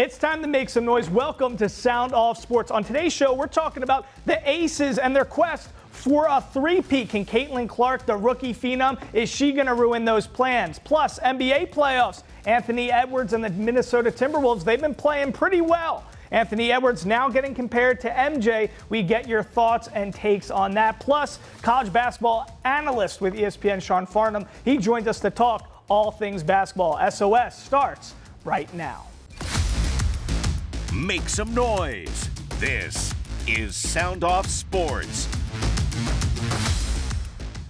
It's time to make some noise. Welcome to Sound Off Sports. On today's show, we're talking about the Aces and their quest for a three-peat. Can Caitlin Clark, the rookie phenom, is she going to ruin those plans? Plus, NBA playoffs. Anthony Edwards and the Minnesota Timberwolves, they've been playing pretty well. Anthony Edwards now getting compared to MJ. We get your thoughts and takes on that. Plus, college basketball analyst with ESPN, Sean Farnham, he joins us to talk all things basketball. SOS starts right now. Make some noise. This is Sound Off Sports.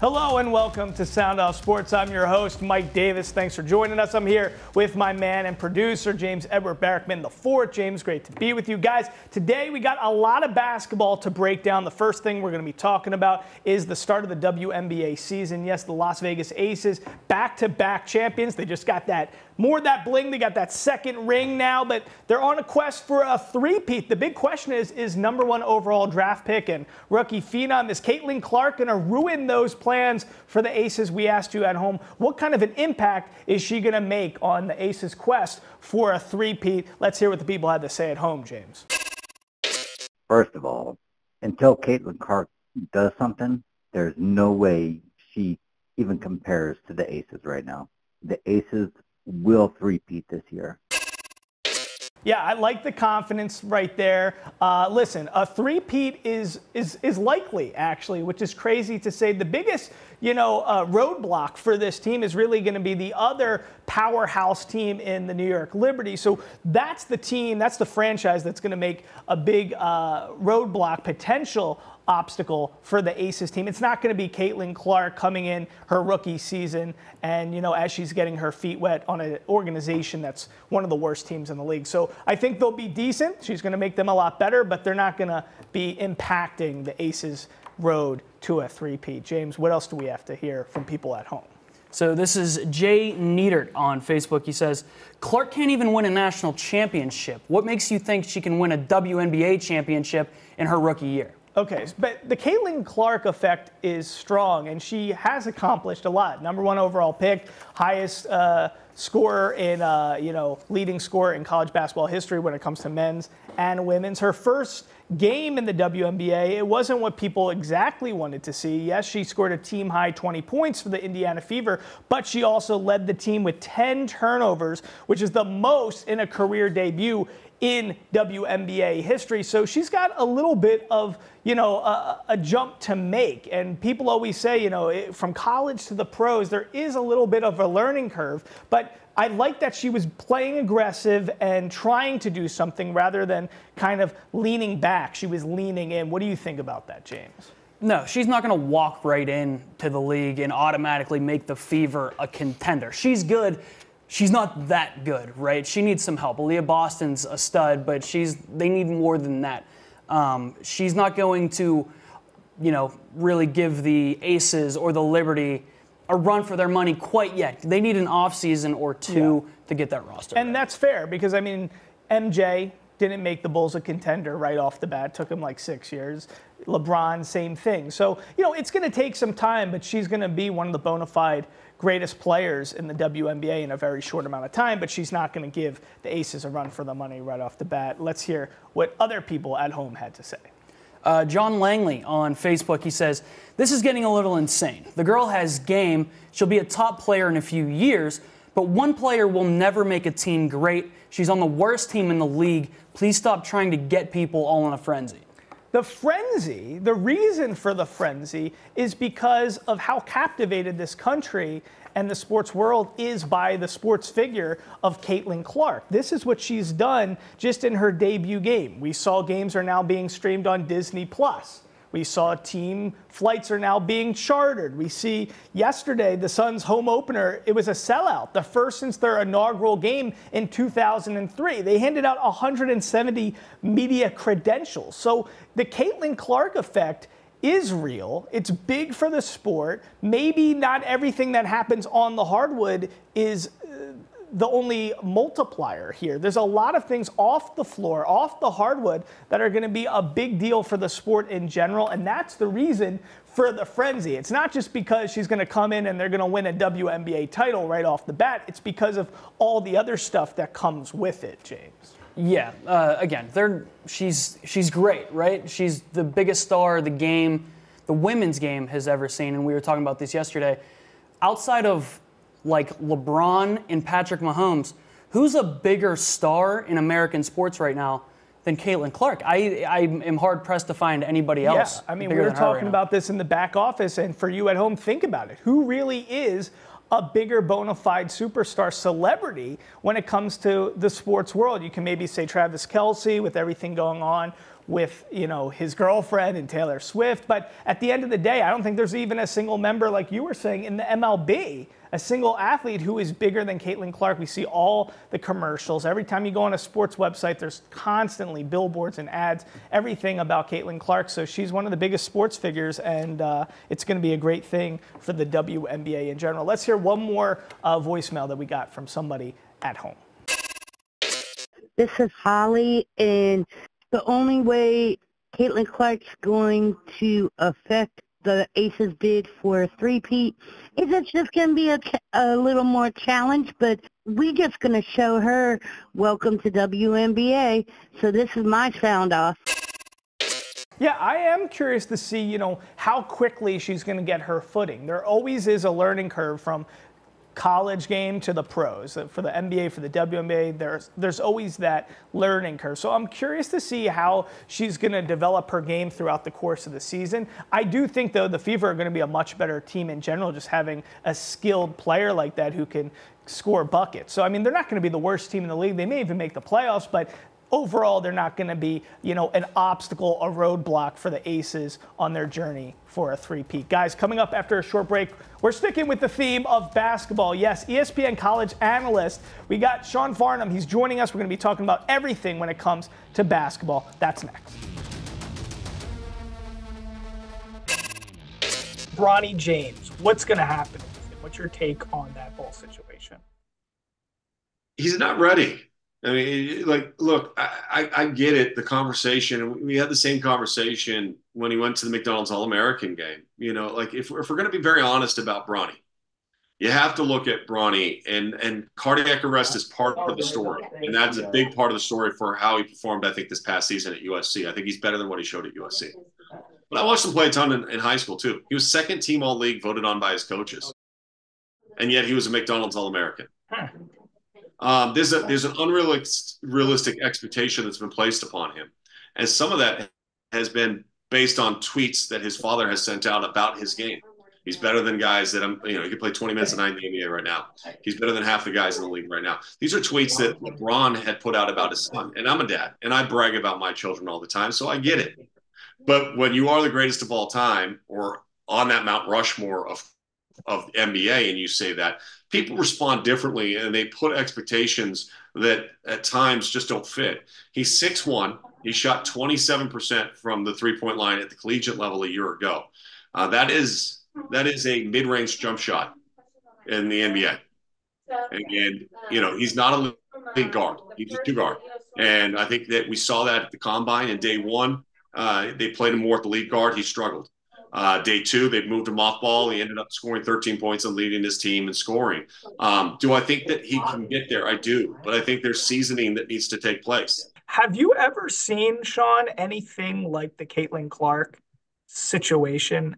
Hello and welcome to Sound Off Sports. I'm your host, Mike Davis. Thanks for joining us. I'm here with my man and producer, James Edward Barrickman IV. James, great to be with you guys. Today, we got a lot of basketball to break down. The first thing we're going to be talking about is the start of the WNBA season. Yes, the Las Vegas Aces, back-to-back champions. They just got that bling. They got that second ring now, but they're on a quest for a three-peat. The big question is number one overall draft pick and rookie phenom, is Caitlin Clark going to ruin those plans for the Aces? We asked you at home, what kind of an impact is she going to make on the Aces' quest for a three-peat? Let's hear what the people had to say at home, James. First of all, until Caitlin Clark does something, there's no way she even compares to the Aces right now. The Aces will three-peat this year. Yeah, I like the confidence right there. Listen, a three-peat is likely, actually, which is crazy to say. The biggest, roadblock for this team is really going to be the other powerhouse team in the New York Liberty. So that's the team, that's the franchise that's going to make a big roadblock, potential obstacle for the Aces team. It's not going to be Caitlin Clark coming in her rookie season and, as she's getting her feet wet on an organization that's one of the worst teams in the league. So I think they'll be decent. She's going to make them a lot better, but they're not going to be impacting the Aces' road to a three-peat. James, what else do we have to hear from people at home? So this is Jay Neidert on Facebook. He says, Clark can't even win a national championship. What makes you think she can win a WNBA championship in her rookie year? Okay, but the Caitlin Clark effect is strong, and she has accomplished a lot. Number one overall pick, highest scorer in, leading scorer in college basketball history when it comes to men's and women's. Her first game in the WNBA, it wasn't what people exactly wanted to see. Yes, she scored a team-high 20 points for the Indiana Fever, but she also led the team with 10 turnovers, which is the most in a career debut in WNBA history. So she's got a little bit of, a jump to make. And people always say, from college to the pros, there is a little bit of a learning curve. But I like that she was playing aggressive and trying to do something rather than kind of leaning back. She was leaning in. What do you think about that, James? No, she's not going to walk right in-to the league and automatically make the Fever a contender. She's good. She's not that good, right? She needs some help. Aaliyah Boston's a stud, but they need more than that. She's not going to, really give the Aces or the Liberty a run for their money quite yet. They need an offseason or two to get that roster. And that's fair because, MJ didn't make the Bulls a contender right off the bat. It took him like 6 years. LeBron, same thing. So, it's going to take some time, but she's going to be one of the bona fide greatest players in the WNBA in a very short amount of time, but she's not going to give the Aces a run for the money right off the bat. Let's hear what other people at home had to say. John Langley on Facebook, he says, this is getting a little insane. The girl has game. She'll be a top player in a few years, but one player will never make a team great. She's on the worst team in the league. Please stop trying to get people all in a frenzy. The frenzy, the reason for the frenzy is because of how captivated this country and the sports world is by the sports figure of Caitlin Clark. This is what she's done just in her debut game. We saw games are now being streamed on Disney+. We saw team flights are now being chartered. We see yesterday the Suns' home opener, it was a sellout, the first since their inaugural game in 2003. They handed out 170 media credentials. So the Caitlin Clark effect is real. It's big for the sport. Maybe not everything that happens on the hardwood is the only multiplier here. There's a lot of things off the floor, off the hardwood, that are going to be a big deal for the sport in general, and that's the reason for the frenzy. It's not just because she's going to come in and they're going to win a WNBA title right off the bat. It's because of all the other stuff that comes with it, James. Yeah, again, she's great, right? She's the biggest star the women's game has ever seen, and we were talking about this yesterday. Outside of like LeBron and Patrick Mahomes, who's a bigger star in American sports right now than Caitlin Clark? I am hard-pressed to find anybody else. Yeah, I mean, we were talking about this in the back office, and for you at home, think about it. Who really is a bigger bona fide superstar celebrity when it comes to the sports world? You can maybe say Travis Kelce with everything going on with, his girlfriend and Taylor Swift. But at the end of the day, I don't think there's even a single member, like you were saying, in the MLB, a single athlete who is bigger than Caitlin Clark. We see all the commercials. Every time you go on a sports website, there's constantly billboards and ads, everything about Caitlin Clark. So she's one of the biggest sports figures, and it's going to be a great thing for the WNBA in general. Let's hear one more voicemail that we got from somebody at home. This is Holly, and the only way Caitlin Clark's going to affect the Aces bid for a three-peat is it's just going to be a little more challenge, but we're just going to show her welcome to WNBA. So this is my sound off. Yeah, I am curious to see, how quickly she's going to get her footing. There always is a learning curve from college game to the pros. For the NBA, for the WNBA, there's always that learning curve. So I'm curious to see how she's going to develop her game throughout the course of the season. I do think, though, the Fever are going to be a much better team in general, just having a skilled player like that who can score buckets. So, I mean, they're not going to be the worst team in the league. They may even make the playoffs, but overall, they're not going to be, an obstacle, a roadblock for the Aces on their journey for a three-peat. Guys, coming up after a short break, we're sticking with the theme of basketball. Yes, ESPN college analyst. We got Sean Farnham. He's joining us. We're going to be talking about everything when it comes to basketball. That's next. Bronny James, what's going to happen? What's your take on that whole situation? He's not ready. I mean, look, I get it, the conversation. We had the same conversation when he went to the McDonald's All-American game. If we're going to be very honest about Bronny, you have to look at Bronny, and cardiac arrest is part of the story. And that's a big part of the story for how he performed, I think, this past season at USC. I think he's better than what he showed at USC. But I watched him play a ton in high school, too. He was second team All-League, voted on by his coaches. And yet he was a McDonald's All-American. There's an unrealistic expectation that's been placed upon him. And some of that has been based on tweets that his father has sent out about his game. He's better than guys that he can play 20 minutes a night in the NBA right now. He's better than half the guys in the league right now. These are tweets that LeBron had put out about his son. And I'm a dad, and I brag about my children all the time, so I get it. But when you are the greatest of all time, or on that Mount Rushmore of NBA, and you say that, people respond differently, and they put expectations that at times just don't fit. He's 6'1". He shot 27% from the three-point line at the collegiate level a year ago. That is a mid-range jump shot in the NBA. And he's not a league guard. He's a two guard. And I think that we saw that at the combine in day one. They played him more at the lead guard. He struggled. Day two, they moved him off ball. He ended up scoring 13 points and leading his team in scoring. Do I think that he can get there? I do. But I think there's seasoning that needs to take place. Have you ever seen, Sean, anything like the Caitlin Clark situation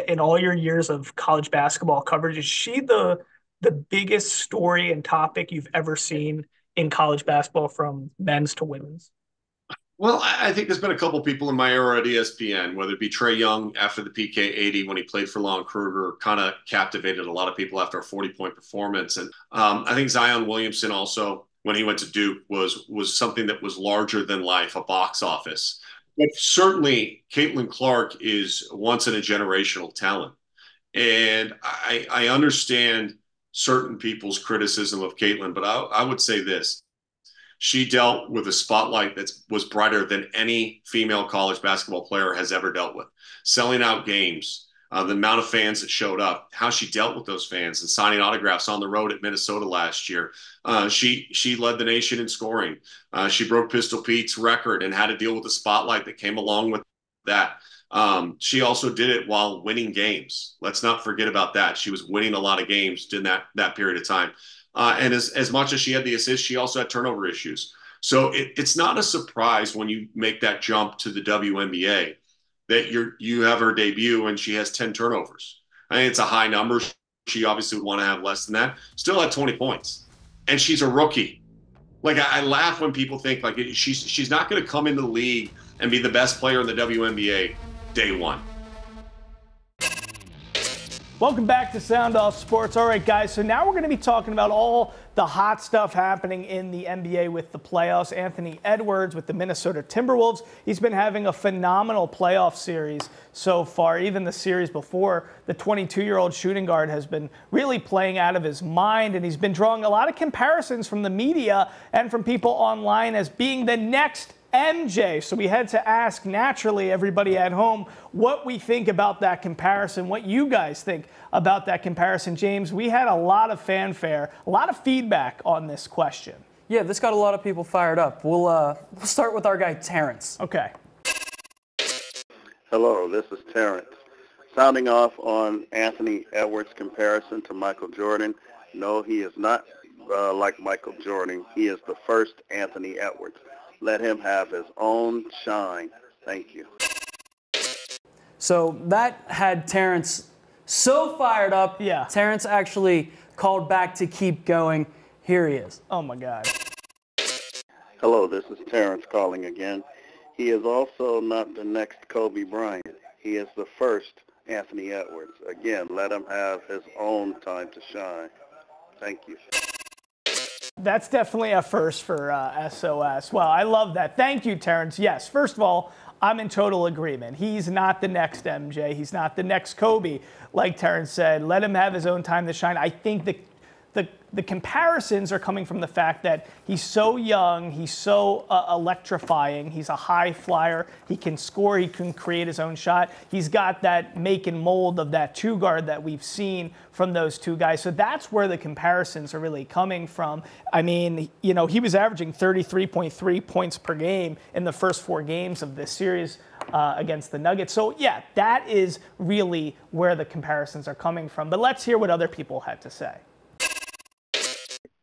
in all your years of college basketball coverage? Is she the biggest story and topic you've ever seen in college basketball from men's to women's? Well, I think there's been a couple people in my era at ESPN, whether it be Trae Young after the PK 80 when he played for Lon Kruger, kind of captivated a lot of people after a 40-point performance. And I think Zion Williamson also, when he went to Duke, was something that was larger than life, a box office. But certainly Caitlin Clark is once in a generational talent. And I understand certain people's criticism of Caitlin, but I would say this. She dealt with a spotlight that was brighter than any female college basketball player has ever dealt with. Selling out games, the amount of fans that showed up, how she dealt with those fans and signing autographs on the road at Minnesota last year. She led the nation in scoring. She broke Pistol Pete's record and had to deal with the spotlight that came along with that. She also did it while winning games. Let's not forget about that. She was winning a lot of games in that period of time. And as much as she had the assists, she also had turnover issues. So it's not a surprise when you make that jump to the WNBA that you have her debut and she has 10 turnovers. I think it's a high number. She obviously would want to have less than that. Still at 20 points. And she's a rookie. Like, I laugh when people think like she's not going to come into the league and be the best player in the WNBA day one. Welcome back to Sound Off Sports. All right, guys, so now we're going to be talking about all the hot stuff happening in the NBA with the playoffs. Anthony Edwards with the Minnesota Timberwolves. He's been having a phenomenal playoff series so far. Even the series before, the 22-year-old shooting guard has been really playing out of his mind, and he's been drawing a lot of comparisons from the media and from people online as being the next MJ. So we had to ask, naturally, everybody at home what we think about that comparison, what you guys think about that comparison. James, we had a lot of fanfare, a lot of feedback on this question. Yeah, this got a lot of people fired up. We'll start with our guy, Terrence. Okay. Hello, this is Terrence. Sounding off on Anthony Edwards' comparison to Michael Jordan. No, he is not like Michael Jordan. He is the first Anthony Edwards. Let him have his own shine. Thank you. So that had Terrence so fired up. Yeah. Terrence actually called back to keep going. Here he is. Oh, my God. Hello, this is Terrence calling again. He is also not the next Kobe Bryant. He is the first Anthony Edwards. Again, let him have his own time to shine. Thank you. That's definitely a first for SOS. Well, I love that. Thank you, Terrence. Yes, first of all, I'm in total agreement. He's not the next MJ. He's not the next Kobe. Like Terrence said, let him have his own time to shine. I think the comparisons are coming from the fact that he's so young, he's so electrifying, he's a high flyer, he can score, he can create his own shot. He's got that make and mold of that two guard that we've seen from those two guys. So that's where the comparisons are really coming from. I mean, you know, he was averaging 33.3 points per game in the first 4 games of this series against the Nuggets. So yeah, that is really where the comparisons are coming from. But let's hear what other people had to say.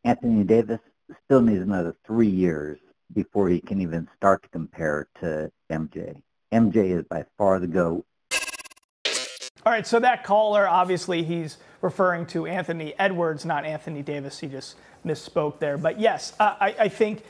Anthony Davis still needs another 3 years before he can even start to compare to MJ. MJ is by far the GOAT. All right, so that caller, obviously he's referring to Anthony Edwards, not Anthony Davis. He just misspoke there. But yes, I think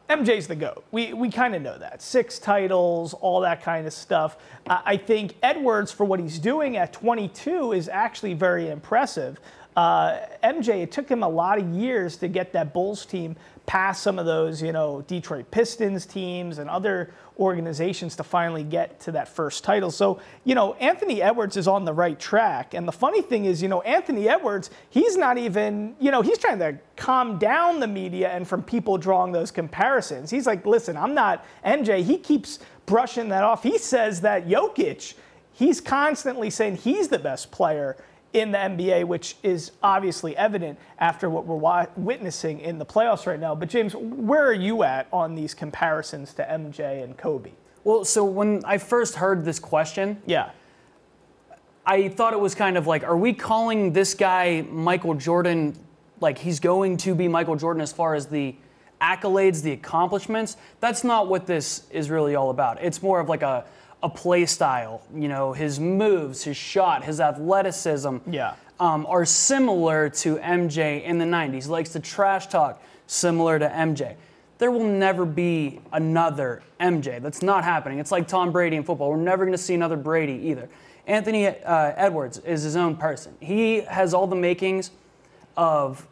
MJ's the GOAT. We kind of know that. 6 titles, all that kind of stuff. I think Edwards, for what he's doing at 22, is actually very impressive. MJ, it took him a lot of years to get that Bulls team past some of those, you know, Detroit Pistons teams and other organizations to finally get to that first title. So, you know, Anthony Edwards is on the right track. And the funny thing is, you know, Anthony Edwards, he's not even, you know, he's trying to calm down the media and from people drawing those comparisons. He's like, listen, I'm not MJ. He keeps brushing that off. He says that Jokic, he's constantly saying he's the best player in the NBA, which is obviously evident after what we're witnessing in the playoffs right now. But James, where are you at on these comparisons to MJ and Kobe? Well, so when I first heard this question, yeah, I thought it was kind of like, are we calling this guy Michael Jordan, like he's going to be Michael Jordan as far as the accolades, the accomplishments? That's not what this is really all about. It's more of like a play style, you know, his moves, his shot, his athleticism are similar to MJ in the 90s. He likes to trash talk similar to MJ. There will never be another MJ. That's not happening. It's like Tom Brady in football. We're never going to see another Brady either. Anthony Edwards is his own person. He has all the makings of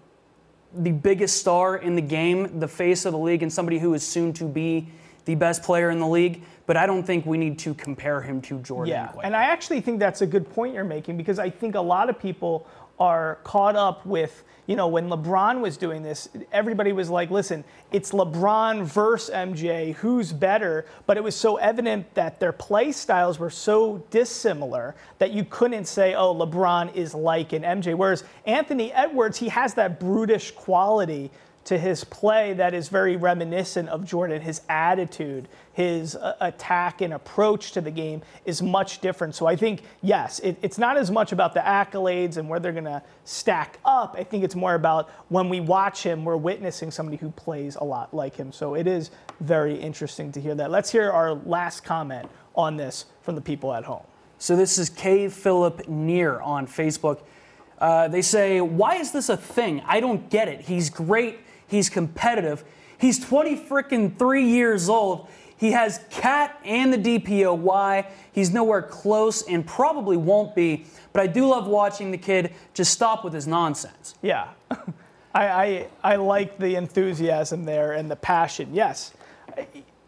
the biggest star in the game, the face of the league, and somebody who is soon to be the best player in the league. But I don't think we need to compare him to Jordan. Yeah, and I actually think that's a good point you're making, because I think a lot of people are caught up with, when LeBron was doing this, everybody was like, listen, it's LeBron versus MJ, who's better? But it was so evident that their play styles were so dissimilar that you couldn't say, oh, LeBron is like an MJ. Whereas Anthony Edwards, he has that brutish quality to his play that is very reminiscent of Jordan. His attitude, his attack and approach to the game is much different. So I think, yes, it's not as much about the accolades and where they're going to stack up. I think it's more about when we watch him, we're witnessing somebody who plays a lot like him. So it is very interesting to hear that. Let's hear our last comment on this from the people at home. So this is K. Philip Neer on Facebook. They say, why is this a thing? I don't get it. He's great. He's competitive. He's 23 years old. He has CAT and the DPOY. He's nowhere close and probably won't be. But I do love watching the kid just stop with his nonsense. Yeah, I like the enthusiasm there and the passion. Yes,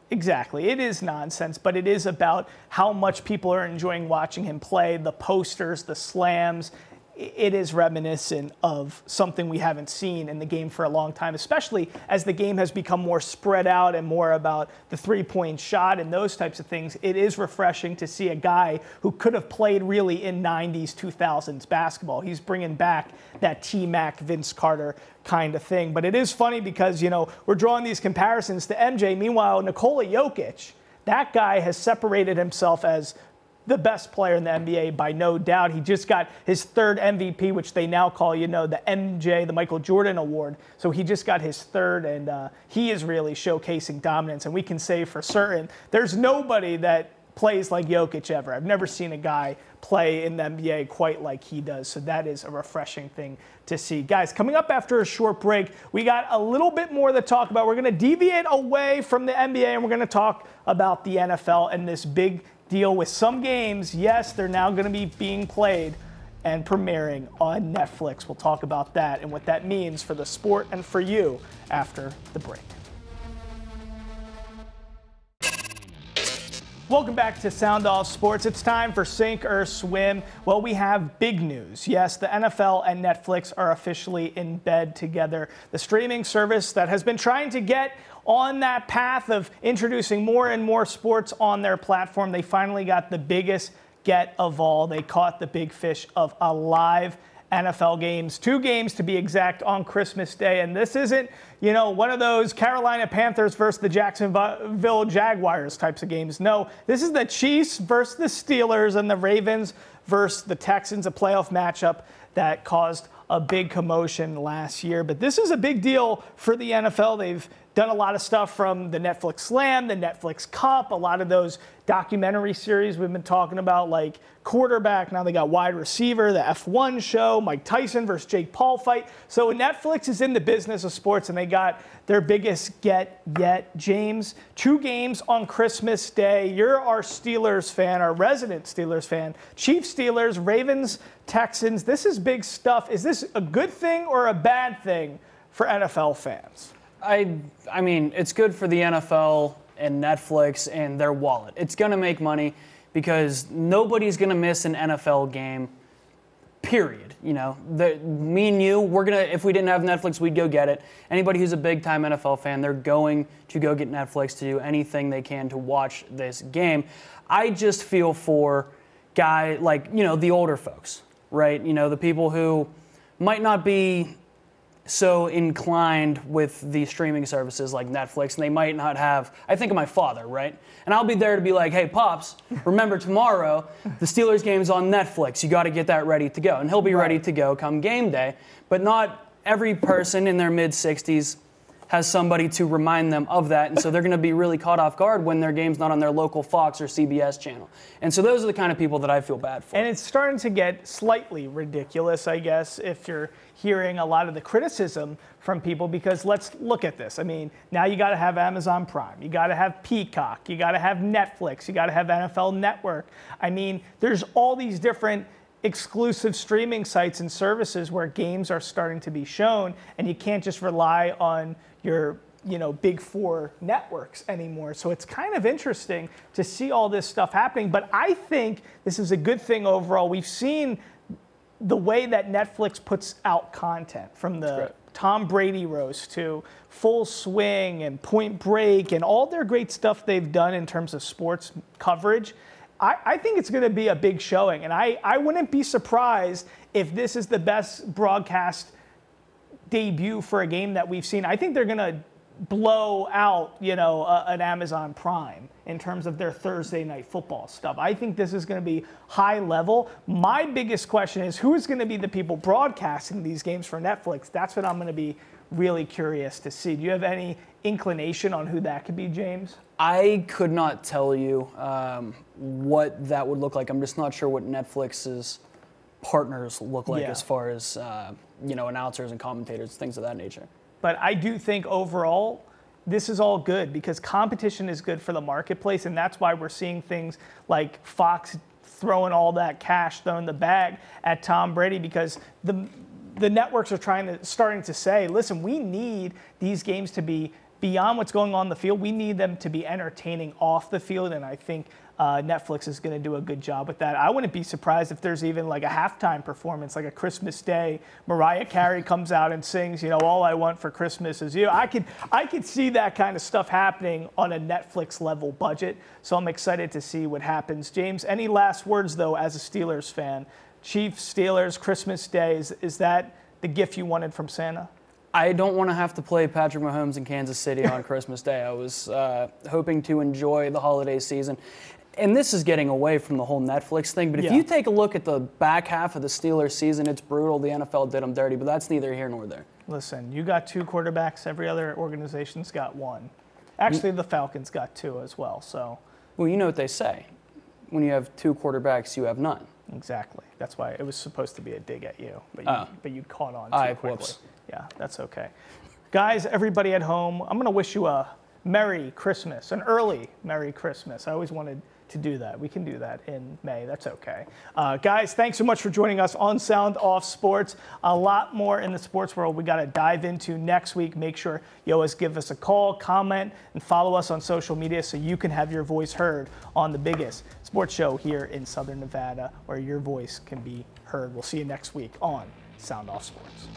exactly. It is nonsense, but it is about how much people are enjoying watching him play, the posters, the slams. It is reminiscent of something we haven't seen in the game for a long time, especially as the game has become more spread out and more about the three-point shot and those types of things. It is refreshing to see a guy who could have played really in 90s, 2000s basketball. He's bringing back that T-Mac, Vince Carter kind of thing. But it is funny because, we're drawing these comparisons to MJ. Meanwhile, Nikola Jokic, that guy has separated himself as the best player in the NBA by no doubt. He just got his third MVP, which they now call, the MJ, the Michael Jordan Award. So he just got his third, and he is really showcasing dominance. And we can say for certain, there's nobody that plays like Jokic ever. I've never seen a guy play in the NBA quite like he does. So that is a refreshing thing to see. Guys, coming up after a short break, we got a little bit more to talk about. We're going to deviate away from the NBA, and we're going to talk about the NFL and this big deal with some games. Yes, they're now going to be being played and premiering on Netflix. We'll talk about that and what that means for the sport and for you after the break. Welcome back to Sound Off Sports. It's time for Sink or Swim. Well, we have big news. Yes, the NFL and Netflix are officially in bed together. The streaming service that has been trying to get on that path of introducing more and more sports on their platform, they finally got the biggest get of all. They caught the big fish of a live NFL games, 2 games to be exact, on Christmas Day. And this isn't, one of those Carolina Panthers versus the Jacksonville Jaguars types of games. No, this is the Chiefs versus the Steelers and the Ravens versus the Texans, a playoff matchup that caused a big commotion last year. But this is a big deal for the NFL. They've done a lot of stuff from the Netflix Slam, the Netflix Cup, a lot of those documentary series we've been talking about, like quarterback. Now they got wide receiver, the F1 show, Mike Tyson versus Jake Paul fight. So Netflix is in the business of sports, and they got their biggest get yet. James, 2 games on Christmas Day. You're our Steelers fan, our resident Steelers fan. Chiefs, Steelers, Ravens, Texans. This is big stuff. Is this a good thing or a bad thing for NFL fans? I mean, it's good for the NFL and Netflix and their wallet. It's going to make money because nobody's going to miss an NFL game, period. Me and you, if we didn't have Netflix, we'd go get it. Anybody who's a big-time NFL fan, they're going to go get Netflix to do anything they can to watch this game. I just feel for guys like, the older folks, right? The people who might not be so inclined with the streaming services like Netflix, and they might not have, I think of my father, right? And I'll be there to be like, hey, Pops, remember tomorrow, the Steelers game's on Netflix. You got to get that ready to go. And he'll be ready to go come game day. But not every person in their mid-60s has somebody to remind them of that. And so they're going to be really caught off guard when their game's not on their local Fox or CBS channel. And so those are the kind of people that I feel bad for. And it's starting to get slightly ridiculous, I guess, if you're hearing a lot of the criticism from people, because let's look at this. I mean, now you got to have Amazon Prime. You got to have Peacock. You got to have Netflix. You got to have NFL Network. I mean, there's all these different exclusive streaming sites and services where games are starting to be shown, and you can't just rely on your big 4 networks anymore. So it's kind of interesting to see all this stuff happening, but I think this is a good thing overall. We've seen the way that Netflix puts out content, from the Tom Brady roast to Full Swing and Point Break and all their great stuff they've done in terms of sports coverage, I think it's going to be a big showing. And I wouldn't be surprised if this is the best broadcast debut for a game that we've seen. I think they're going to blow out, an Amazon Prime in terms of their Thursday night football stuff. I think this is going to be high level. My biggest question is, who is going to be the people broadcasting these games for Netflix? That's what I'm going to be really curious to see. Do you have any inclination on who that could be, James? I could not tell you what that would look like. I'm just not sure what Netflix's partners look like as far as announcers and commentators, things of that nature. But I do think overall, this is all good because competition is good for the marketplace, and that's why we're seeing things like Fox throwing all that cash, throwing the bag at Tom Brady, because the networks are starting to say, listen, we need these games to be beyond what's going on the field. We need them to be entertaining off the field, and I think Netflix is going to do a good job with that. I wouldn't be surprised if there's even like a halftime performance, like a Christmas Day. Mariah Carey comes out and sings, all I want for Christmas is you. I could see that kind of stuff happening on a Netflix level budget. So I'm excited to see what happens. James, any last words though, as a Steelers fan? Chiefs, Steelers, Christmas Day, is that the gift you wanted from Santa? I don't want to have to play Patrick Mahomes in Kansas City on Christmas Day. I was hoping to enjoy the holiday season. And this is getting away from the whole Netflix thing, but if you take a look at the back half of the Steelers season, it's brutal. The NFL did them dirty, but that's neither here nor there. Listen, you got 2 quarterbacks. Every other organization's got 1. Actually, the Falcons got 2 as well. So, well, you know what they say. When you have 2 quarterbacks, you have none. Exactly. That's why it was supposed to be a dig at you, but you caught on too quickly. Whoops. Yeah, that's okay. Guys, everybody at home, I'm going to wish you a Merry Christmas, an early Merry Christmas. I always wanted to do that. We can do that in May. That's okay. Guys, thanks so much for joining us on Sound Off Sports. A lot more in the sports world we got to dive into next week. Make sure you always give us a call, comment, and follow us on social media so you can have your voice heard on the biggest sports show here in Southern Nevada, where your voice can be heard. We'll see you next week on Sound Off Sports.